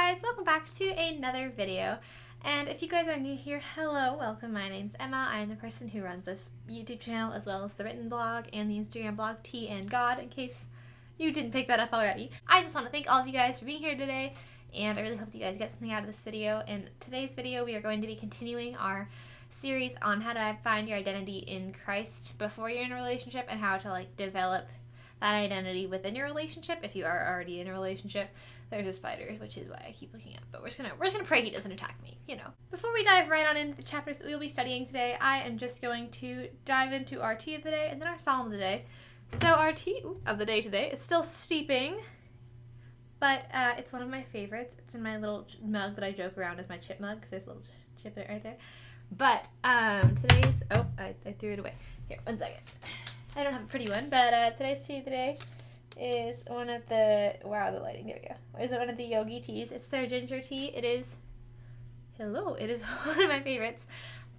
guys, welcome back to another video. And if you guys are new here, hello, welcome. My name's Emma. I am the person who runs this YouTube channel as well as the written blog and the Instagram blog Tea and God, in case you didn't pick that up already. I just want to thank all of you guys for being here today, and I really hope that you guys get something out of this video. In today's video, we are going to be continuing our series on how to find your identity in Christ before you're in a relationship and how to develop that identity within your relationship if you are already in a relationship. There's a spider, which is why I keep looking up, but we're just gonna pray he doesn't attack me, you know. Before we dive right on into the chapters that we'll be studying today, I am just going to dive into our tea of the day and then our psalm of the day. So our tea of the day today is still steeping, but it's one of my favorites. It's in my little mug that I joke around as my chip mug, because there's a little chip in it right there. But today's, I threw it away. Here, one second. I don't have a pretty one, but today's tea of the day is one of the, wow, the lighting, there we go. Is it one of the Yogi teas? It's their ginger tea. It is one of my favorites.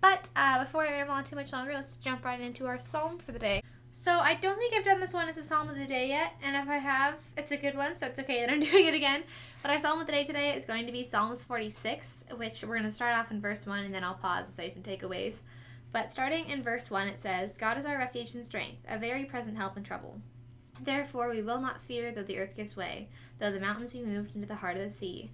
But before I ramble on too much longer, let's jump right into our psalm for the day. So I don't think I've done this one as a psalm of the day yet, and if I have, it's a good one, so it's okay that I'm doing it again. But our psalm of the day today is going to be Psalms 46, which we're going to start off in verse 1, and then I'll pause and say some takeaways. But starting in verse 1, it says, "God is our refuge and strength, a very present help in trouble. Therefore we will not fear though the earth gives way, though the mountains be moved into the heart of the sea,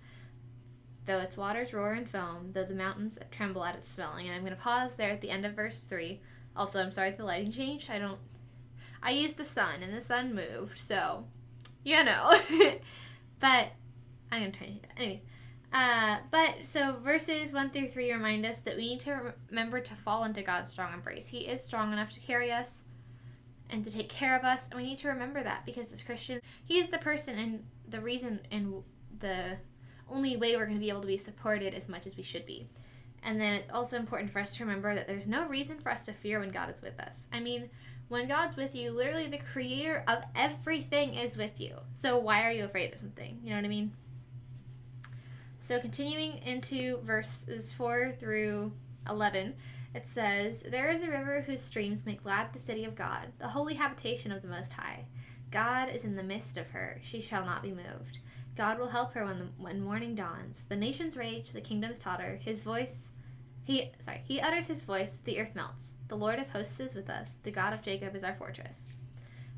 though its waters roar and foam, though the mountains tremble at its swelling." And I'm going to pause there at the end of verse 3. Also, I'm sorry the lighting changed. I used the sun, and the sun moved, so, you know. But I'm going to try to do that. Anyways. So verses 1 through 3 remind us that we need to remember to fall into God's strong embrace. He is strong enough to carry us and to take care of us, and we need to remember that, because as Christians, He is the person and the reason and the only way we're going to be able to be supported as much as we should be. And then it's also important for us to remember that there's no reason for us to fear when God is with us. I mean, when God's with you, literally the creator of everything is with you. So why are you afraid of something? You know what I mean? So continuing into verses 4 through 11, it says, "There is a river whose streams make glad the city of God, the holy habitation of the Most High. God is in the midst of her. She shall not be moved. God will help her when morning dawns. The nations rage, the kingdoms totter. He utters his voice, the earth melts. The Lord of hosts is with us. The God of Jacob is our fortress.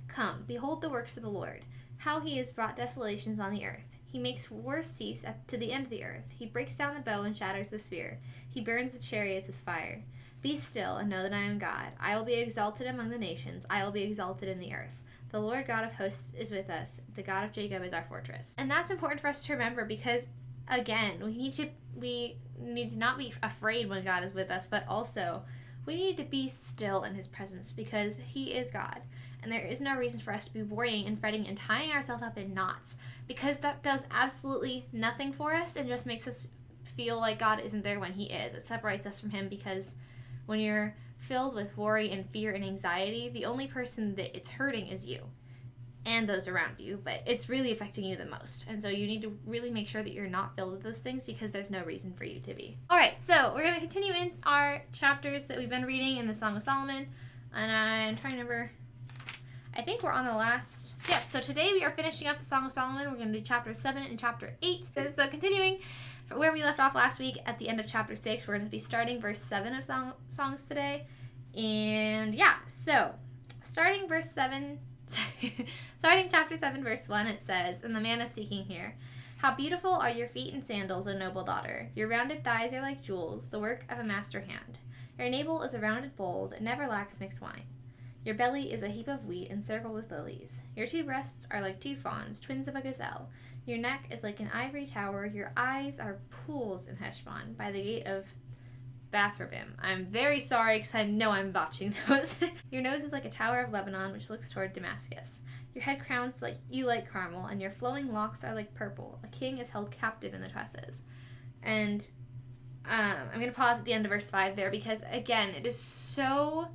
Come, behold the works of the Lord, how he has brought desolations on the earth. He makes wars cease to the end of the earth. He breaks down the bow and shatters the spear. He burns the chariots with fire. Be still and know that I am God. I will be exalted among the nations. I will be exalted in the earth. The Lord God of hosts is with us. The God of Jacob is our fortress." And that's important for us to remember, because, again, we need to not be afraid when God is with us, but also we need to be still in His presence, because He is God. And there is no reason for us to be worrying and fretting and tying ourselves up in knots, because that does absolutely nothing for us and just makes us feel like God isn't there when He is. It separates us from Him, because when you're filled with worry and fear and anxiety, the only person that it's hurting is you and those around you, but it's really affecting you the most. And so you need to really make sure that you're not filled with those things, because there's no reason for you to be. Alright, so we're going to continue in our chapters that we've been reading in the Song of Solomon, and I'm trying to remember, I think we're on the last, yes, so today we are finishing up the Song of Solomon. We're going to do chapter 7 and chapter 8. So continuing from where we left off last week at the end of chapter 6, we're going to be starting verse 7 of Songs today. And yeah, so starting chapter 7, verse 1, it says, and the man is speaking here, "How beautiful are your feet in sandals, O noble daughter. Your rounded thighs are like jewels, the work of a master hand. Your navel is a rounded bowl that never lacks mixed wine. Your belly is a heap of wheat encircled with lilies. Your two breasts are like two fawns, twins of a gazelle. Your neck is like an ivory tower. Your eyes are pools in Heshbon, by the gate of Bath-rabbim." I'm very sorry, because I know I'm botching those. "Your nose is like a tower of Lebanon, which looks toward Damascus. Your head crowns like caramel, and your flowing locks are like purple. A king is held captive in the tresses." And I'm going to pause at the end of verse 5 there, because, again, it is so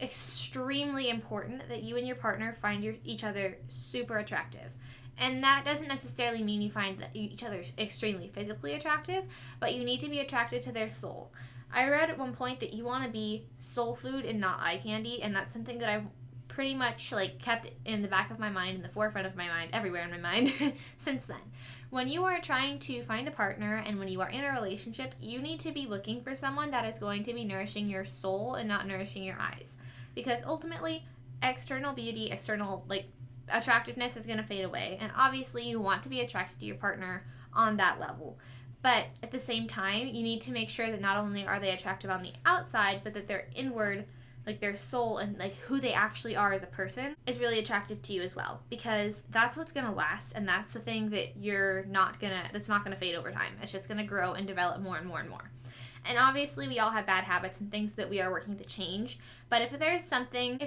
extremely important that you and your partner find each other super attractive. And that doesn't necessarily mean you find that each other extremely physically attractive, but you need to be attracted to their soul. I read at one point that you want to be soul food and not eye candy, and that's something that I've pretty much kept in the back of my mind, in the forefront of my mind, everywhere in my mind since then. When you are trying to find a partner and when you are in a relationship, you need to be looking for someone that is going to be nourishing your soul and not nourishing your eyes. Because ultimately, external beauty, external attractiveness is going to fade away. And obviously, you want to be attracted to your partner on that level. But at the same time, you need to make sure that not only are they attractive on the outside, but that their inward, their soul and who they actually are as a person is really attractive to you as well. Because that's what's going to last, and that's the thing that that's not going to fade over time. It's just going to grow and develop more and more and more. And obviously, we all have bad habits and things that we are working to change. But if there is something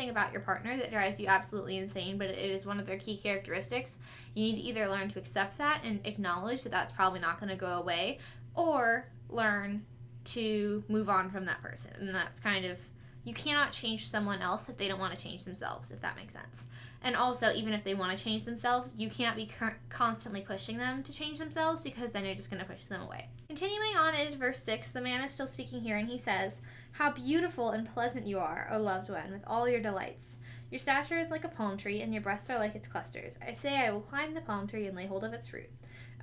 about your partner that drives you absolutely insane, but it is one of their key characteristics, you need to either learn to accept that and acknowledge that that's probably not going to go away, or learn to move on from that person. And that's you cannot change someone else if they don't want to change themselves, if that makes sense. And also, even if they want to change themselves, you can't be constantly pushing them to change themselves, because then you're just going to push them away. Continuing on into verse 6, the man is still speaking here, and he says, "How beautiful and pleasant you are, O loved one, with all your delights. Your stature is like a palm tree, and your breasts are like its clusters. I say, I will climb the palm tree and lay hold of its fruit.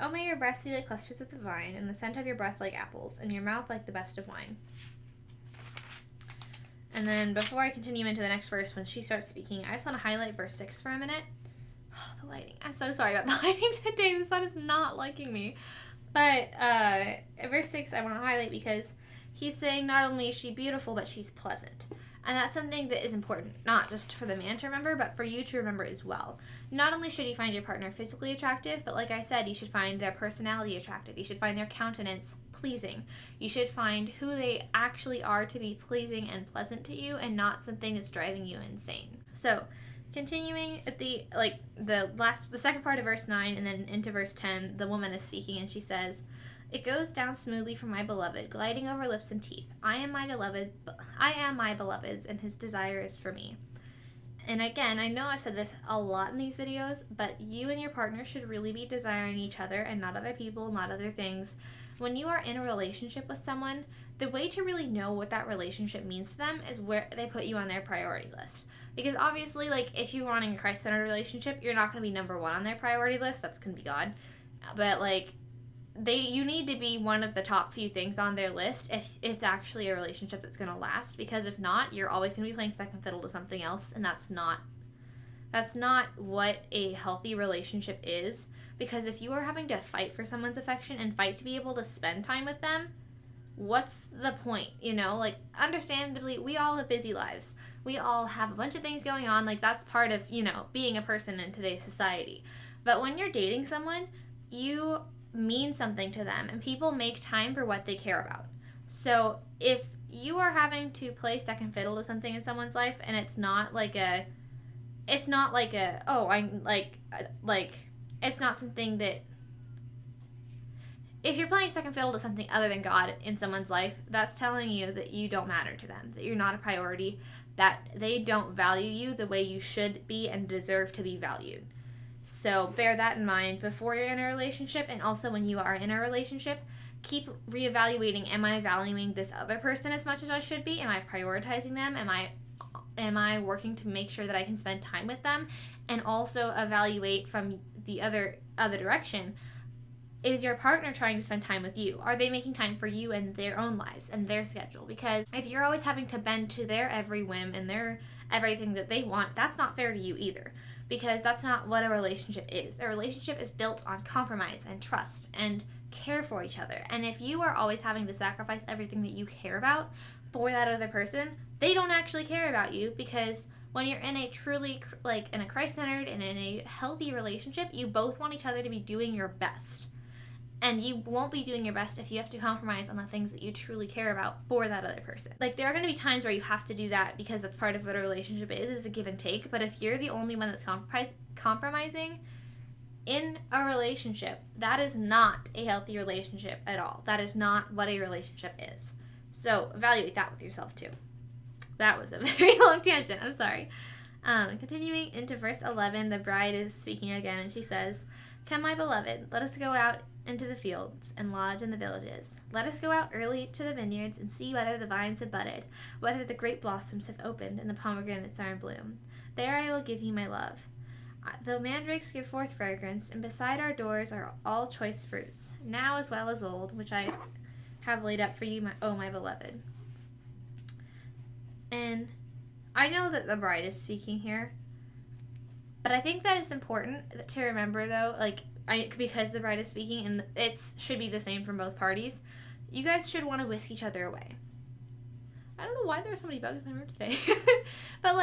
O may your breasts be like clusters of the vine, and the scent of your breath like apples, and your mouth like the best of wine." And then before I continue into the next verse, when she starts speaking, I just want to highlight verse 6 for a minute. Oh, the lighting. I'm so sorry about the lighting today. The sun is not liking me. But verse 6 I want to highlight because he's saying not only is she beautiful, but she's pleasant. And that's something that is important, not just for the man to remember, but for you to remember as well. Not only should you find your partner physically attractive, but like I said, you should find their personality attractive. You should find their countenance pleasing. You should find who they actually are to be pleasing and pleasant to you, and not something that's driving you insane. So, continuing at the second part of verse 9 and then into verse 10, the woman is speaking and she says, "It goes down smoothly from my beloved, gliding over lips and teeth. I am my beloved's, and his desire is for me." And again, I know I've said this a lot in these videos, but you and your partner should really be desiring each other and not other people, not other things. When you are in a relationship with someone, the way to really know what that relationship means to them is where they put you on their priority list. Because obviously, if you're wanting a Christ-centered relationship, you're not going to be number one on their priority list. That's going to be God. But, you need to be one of the top few things on their list if it's actually a relationship that's going to last. Because if not, you're always going to be playing second fiddle to something else, and that's not what a healthy relationship is. Because if you are having to fight for someone's affection and fight to be able to spend time with them, what's the point? Understandably, we all have busy lives. We all have a bunch of things going on. That's part of, being a person in today's society. But when you're dating someone, you mean something to them, and people make time for what they care about. So if you are having to play second fiddle to something in someone's life, and it's not something that, if you're playing second fiddle to something other than God in someone's life, that's telling you that you don't matter to them, that you're not a priority, that they don't value you the way you should be and deserve to be valued. So bear that in mind before you're in a relationship, and also when you are in a relationship, keep reevaluating, am I valuing this other person as much as I should be? Am I prioritizing them? Am I working to make sure that I can spend time with them? And also evaluate from the other direction, is your partner trying to spend time with you? Are they making time for you and their own lives and their schedule? Because if you're always having to bend to their every whim and their everything that they want, that's not fair to you either. Because that's not what a relationship is. A relationship is built on compromise and trust and care for each other. And if you are always having to sacrifice everything that you care about for that other person, they don't actually care about you. Because when you're in a truly, in a Christ-centered and in a healthy relationship, you both want each other to be doing your best. And you won't be doing your best if you have to compromise on the things that you truly care about for that other person. There are going to be times where you have to do that because that's part of what a relationship is a give and take. But if you're the only one that's compromising in a relationship, that is not a healthy relationship at all. That is not what a relationship is. So evaluate that with yourself too. That was a very long tangent. I'm sorry. Continuing into verse 11, the bride is speaking again, and she says, "Come, my beloved, let us go out into the fields and lodge in the villages. Let us go out early to the vineyards and see whether the vines have budded, whether the grape blossoms have opened and the pomegranates are in bloom. There I will give you my love. The mandrakes give forth fragrance, and beside our doors are all choice fruits, now as well as old, which I have laid up for you, my beloved. And I know that the bride is speaking here, but I think that it's important to remember, though, because the bride is speaking, and it should be the same from both parties, you guys should want to whisk each other away. I don't know why there are so many bugs in my room today. But,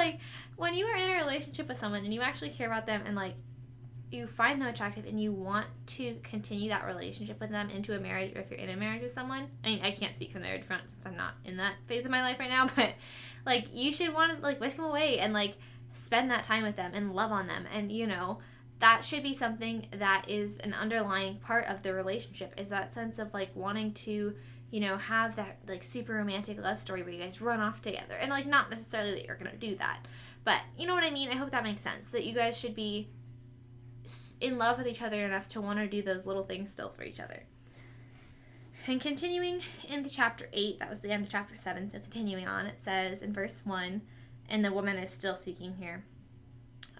when you are in a relationship with someone and you actually care about them and, you find them attractive and you want to continue that relationship with them into a marriage, or if you're in a marriage with someone, I mean, I can't speak from their front since I'm not in that phase of my life right now, but, you should want to, whisk them away and, spend that time with them and love on them. And, that should be something that is an underlying part of the relationship, is that sense of, wanting to, have that, super romantic love story where you guys run off together. And, not necessarily that you're going to do that, but you know what I mean? I hope that makes sense, that you guys should be in love with each other enough to want to do those little things still for each other. And continuing into chapter 8, that was the end of chapter 7, so continuing on, it says in verse 1, and the woman is still speaking here,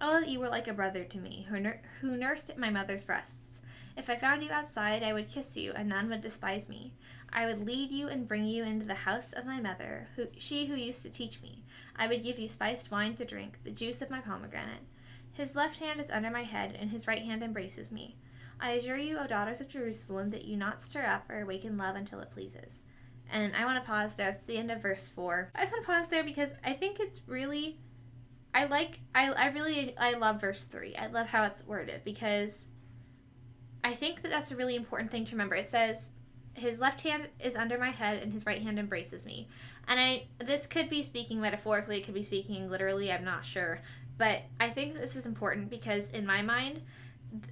"Oh, that you were like a brother to me, who nursed at my mother's breasts. If I found you outside, I would kiss you, and none would despise me. I would lead you and bring you into the house of my mother, she who used to teach me. I would give you spiced wine to drink, the juice of my pomegranate. His left hand is under my head, and his right hand embraces me. I adjure you, O daughters of Jerusalem, that you not stir up or awaken love until it pleases." And I want to pause there. That's the end of verse 4. I just want to pause there because I think it's really... I love verse 3. I love how it's worded, because I think that that's a really important thing to remember. It says, his left hand is under my head and his right hand embraces me. And this could be speaking metaphorically, it could be speaking literally, I'm not sure. But I think this is important because in my mind,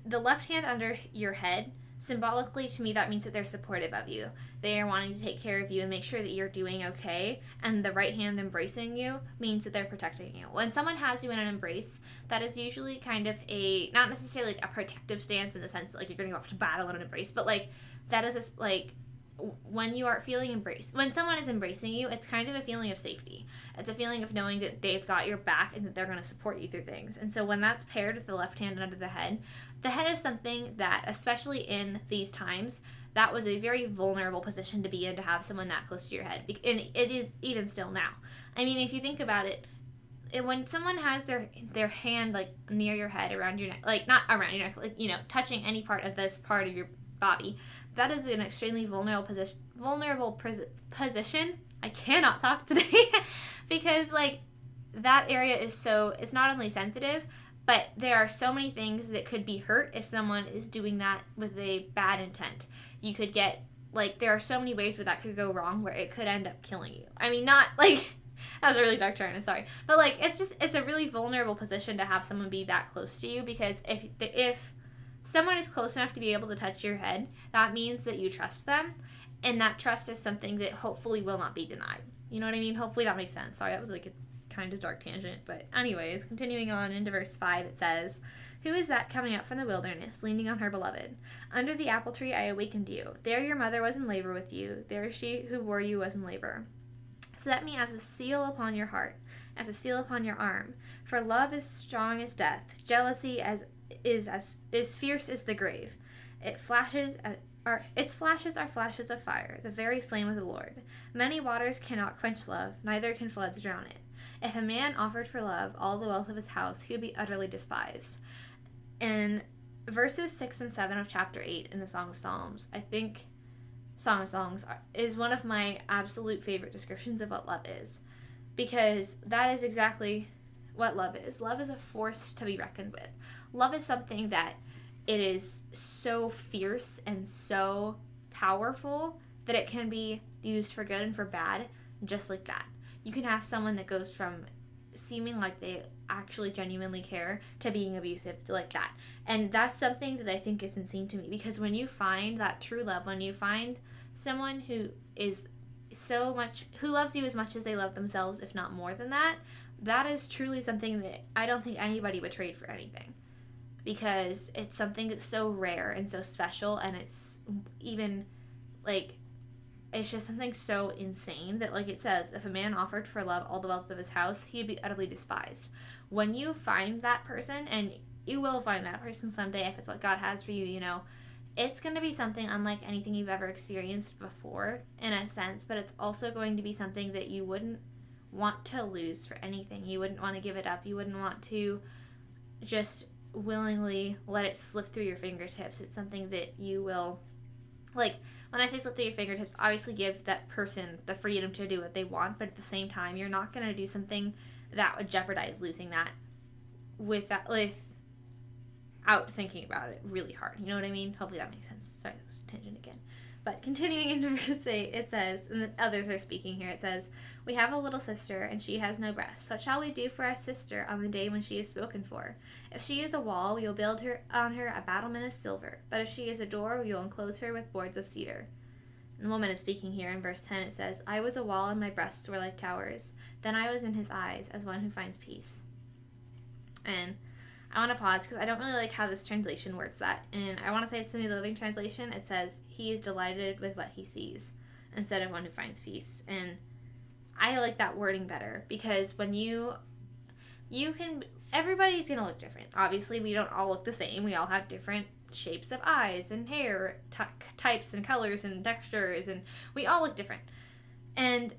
the left hand under your head, symbolically to me, that means that they're supportive of you. They are wanting to take care of you and make sure that you're doing okay. And the right hand embracing you means that they're protecting you. When someone has you in an embrace, that is usually kind of not necessarily a protective stance in the sense that you're going to go off to battle in an embrace, but that is when you are feeling embraced. When someone is embracing you, it's kind of a feeling of safety. It's a feeling of knowing that they've got your back and that they're going to support you through things. And so when that's paired with the left hand under the head is something that, especially in these times, that was a very vulnerable position to be in, to have someone that close to your head. And it is even still now. I mean, if you think about it, when someone has their hand near your head, around your neck, not around your neck, touching any part of this part of your body, that is an extremely vulnerable position. I cannot talk today because that area is it's not only sensitive, but there are so many things that could be hurt if someone is doing that with a bad intent. You could get there are so many ways where that could go wrong, where it could end up killing you. I mean, not that was a really dark turn, I'm sorry, but it's a really vulnerable position to have someone be that close to you, because if someone is close enough to be able to touch your head, that means that you trust them, and that trust is something that hopefully will not be denied. You know what I mean? Hopefully that makes sense. Sorry, that was a kind of dark tangent, but anyways, continuing on into verse 5, it says, "Who is that coming up from the wilderness, leaning on her beloved? Under the apple tree I awakened you. There your mother was in labor with you. There she who bore you was in labor. Set me as a seal upon your heart, as a seal upon your arm. For love is strong as death. Jealousy is fierce as the grave. Its flashes are flashes of fire, the very flame of the Lord. Many waters cannot quench love, neither can floods drown it. If a man offered for love all the wealth of his house, he would be utterly despised." In verses 6 and 7 of chapter 8 in the Song of Psalms, I think Song of Songs is one of my absolute favorite descriptions of what love is, because that is exactly what love is. Love is a force to be reckoned with. Love is something that it is so fierce and so powerful that it can be used for good and for bad, just like that. You can have someone that goes from seeming like they actually genuinely care to being abusive, to like that. And that's something that I think is insane to me, because when you find that true love, when you find someone who loves you as much as they love themselves, if not more than that, that is truly something that I don't think anybody would trade for anything, because it's something that's so rare and so special, and it's even it's just something so insane that, it says, if a man offered for love all the wealth of his house, he'd be utterly despised. When you find that person, and you will find that person someday if it's what God has for you, you know. It's going to be something unlike anything you've ever experienced before, in a sense, but it's also going to be something that you wouldn't want to lose for anything. You wouldn't want to give it up. You wouldn't want to just willingly let it slip through your fingertips. It's something that you will, like, when I say slip through your fingertips, obviously give that person the freedom to do what they want, but at the same time, you're not going to do something that would jeopardize losing that without thinking about it really hard. You know what I mean? Hopefully that makes sense. Sorry, that was a tangent again. But continuing into verse 8, it says, and the others are speaking here, it says, "We have a little sister, and she has no breasts. What shall we do for our sister on the day when she is spoken for? If she is a wall, we will build on her a battlement of silver. But if she is a door, we will enclose her with boards of cedar." And the woman is speaking here in verse 10. It says, "I was a wall, and my breasts were like towers. Then I was in his eyes as one who finds peace." And I want to pause because I don't really like how this translation words that. And I want to say it's the New Living Translation. It says, "He is delighted with what he sees," instead of "one who finds peace." And I like that wording better because when you can, everybody's going to look different. Obviously, we don't all look the same. We all have different shapes of eyes and hair types and colors and textures, and we all look different. And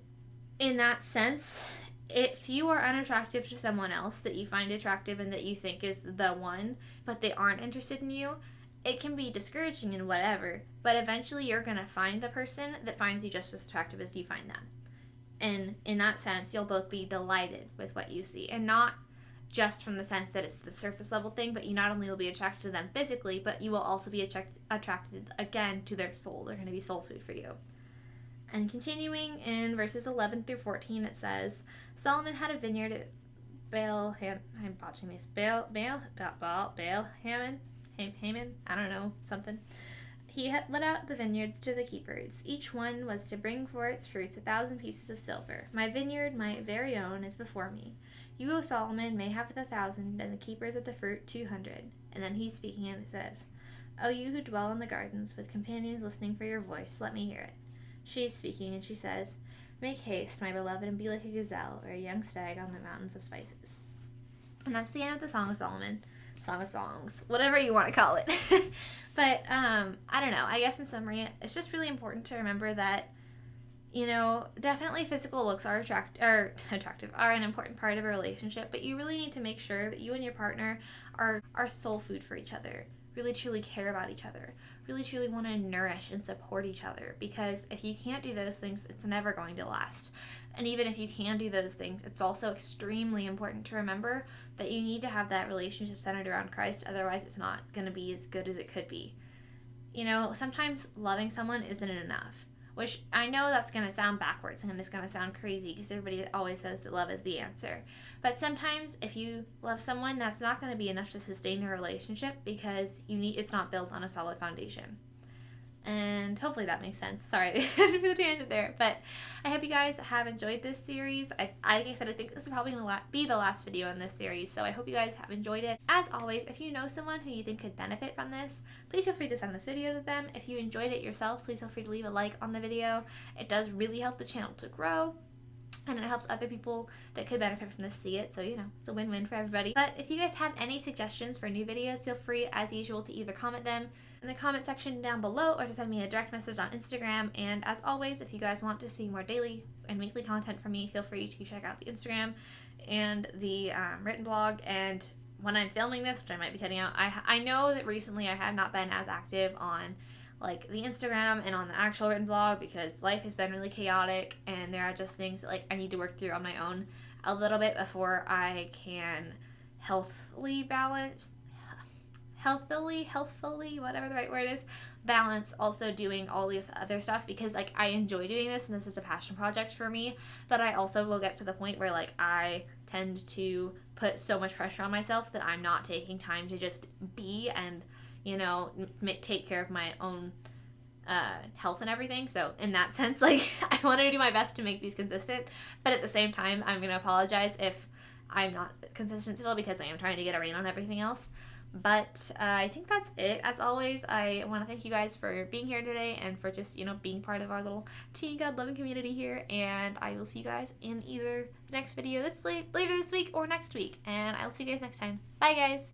in that sense, if you are unattractive to someone else that you find attractive and that you think is the one, but they aren't interested in you, it can be discouraging and whatever, but eventually you're going to find the person that finds you just as attractive as you find them. And in that sense, you'll both be delighted with what you see, and not just from the sense that it's the surface level thing, but you not only will be attracted to them physically, but you will also be attracted again to their soul. They're going to be soul food for you. And continuing in verses 11 through 14, it says, "Solomon had a vineyard at Haman, I don't know, something. He had let out the vineyards to the keepers. Each one was to bring for its fruits 1,000 pieces of silver. My vineyard, my very own, is before me. You, O Solomon, may have 1,000, and the keepers of the fruit 200. And then he's speaking, and it says, "O you who dwell in the gardens, with companions listening for your voice, let me hear it." She is speaking, and she says, "Make haste, my beloved, and be like a gazelle or a young stag on the mountains of spices." And that's the end of the Song of Solomon. Song of Songs, whatever you want to call it. But, I don't know. I guess in summary, it's just really important to remember that, you know, definitely physical looks are an important part of a relationship, but you really need to make sure that you and your partner are soul food for each other, really truly care about each other, really truly want to nourish and support each other, because if you can't do those things, it's never going to last. And even if you can do those things, it's also extremely important to remember that you need to have that relationship centered around Christ, otherwise it's not going to be as good as it could be. You know, sometimes loving someone isn't enough, which I know that's going to sound backwards and it's going to sound crazy because everybody always says that love is the answer. But sometimes if you love someone, that's not going to be enough to sustain the relationship because it's not built on a solid foundation. And hopefully that makes sense. Sorry for the tangent there. But I hope you guys have enjoyed this series. Like I said, I think this is probably going to be the last video in this series. So I hope you guys have enjoyed it. As always, if you know someone who you think could benefit from this, please feel free to send this video to them. If you enjoyed it yourself, please feel free to leave a like on the video. It does really help the channel to grow. And it helps other people that could benefit from this see it. So, you know, it's a win-win for everybody. But if you guys have any suggestions for new videos, feel free, as usual, to either comment them in the comment section down below or to send me a direct message on Instagram. And as always, if you guys want to see more daily and weekly content from me, feel free to check out the Instagram and the written blog. And when I'm filming this, which I might be cutting out, I know that recently I have not been as active on like the Instagram and on the actual written blog because life has been really chaotic and there are just things that like I need to work through on my own a little bit before I can healthfully, whatever the right word is, balance also doing all this other stuff because like I enjoy doing this and this is a passion project for me, but I also will get to the point where like I tend to put so much pressure on myself that I'm not taking time to just be and, you know, take care of my own health and everything. So in that sense, like I want to do my best to make these consistent, but at the same time I'm going to apologize if I'm not consistent still because I am trying to get a rein on everything else. But I think that's it. As always, I want to thank you guys for being here today and for just, you know, being part of our little Tea and God loving community here. And I will see you guys in either the next video later this week or next week. And I'll see you guys next time. Bye, guys.